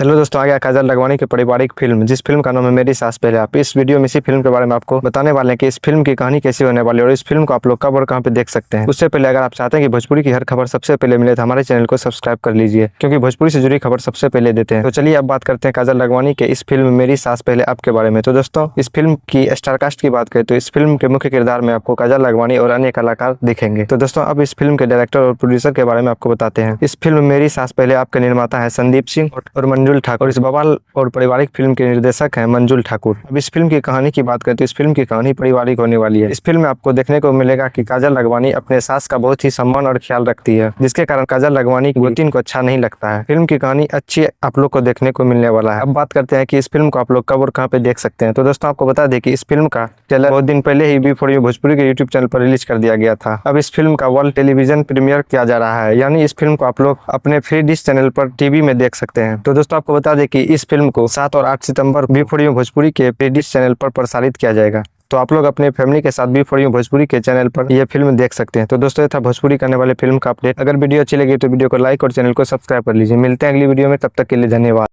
Hello दोस्तों, आ गया काजल लखवानी की पारिवारिक फिल्म, जिस फिल्म का नाम है मेरी सास पहले आप। इस वीडियो में इसी फिल्म के बारे में आपको बताने वाले हैं कि इस फिल्म की कहानी कैसी होने वाली है और इस फिल्म को आप लोग कब और कहां पे देख सकते हैं। उससे पहले अगर आप चाहते हैं कि भोजपुरी की हर खबर सबसे पहले मिले तो हमारे चैनल को सब्सक्राइब कर लीजिए, क्योंकि भोजपुरी से जुड़ी खबर सबसे पहले देते हैं। तो चलिए अब बात करते हैं काजल लखवानी के इस फिल्म मेरी सास पहले आप के बारे में। तो दोस्तों, इस फिल्म की स्टारकास्ट की बात करें तो इस फिल्म के मुख्य किरदार में आपको काजल लखवानी और अन्य कलाकार दिखेंगे। तो दोस्तों, अब इस फिल्म के डायरेक्टर और प्रोड्यूसर के बारे में आपको बताते हैं। इस फिल्म मेरी सास पहले आपके निर्माता है संदीप सिंह और मंजुल ठाकुर। इस बवाल और पारिवारिक फिल्म के निर्देशक हैं मंजुल ठाकुर। अब इस फिल्म की कहानी की बात करें तो इस फिल्म की कहानी पारिवारिक होने वाली है। इस फिल्म में आपको देखने को मिलेगा कि काजल लखवानी अपने सास का बहुत ही सम्मान और ख्याल रखती है, जिसके कारण काजल लखवानी की गोतिन को अच्छा नहीं लगता है। फिल्म की कहानी अच्छी आप लोग को देखने को मिलने वाला है। अब बात करते हैं कि इस फिल्म को आप लोग कब और कहां पे देख सकते हैं। तो दोस्तों, आपको बता दें कि इस फिल्म का ट्रेलर बहुत दिन पहले ही बी4यू भोजपुरी के यूट्यूब चैनल पर रिलीज कर दिया गया था। अब इस फिल्म का वर्ल्ड टेलीविजन प्रीमियर किया जा रहा है, यानी इस फिल्म को आप लोग अपने फ्री डिश चैनल पर टीवी में देख सकते हैं। तो दोस्तों, आपको बता दें कि इस फिल्म को 7 और 8 सितंबर बी4यू भोजपुरी के फ्री डिश चैनल पर प्रसारित किया जाएगा। तो आप लोग अपने फैमिली के साथ बी4यू भोजपुरी के चैनल पर यह फिल्म देख सकते हैं। तो दोस्तों, ये था भोजपुरी करने वाले फिल्म का अपडेट। अगर वीडियो अच्छी लगी तो वीडियो को लाइक और चैनल को सब्सक्राइब कर लीजिए। मिलते हैं अगली वीडियो में, तब तक के लिए धन्यवाद।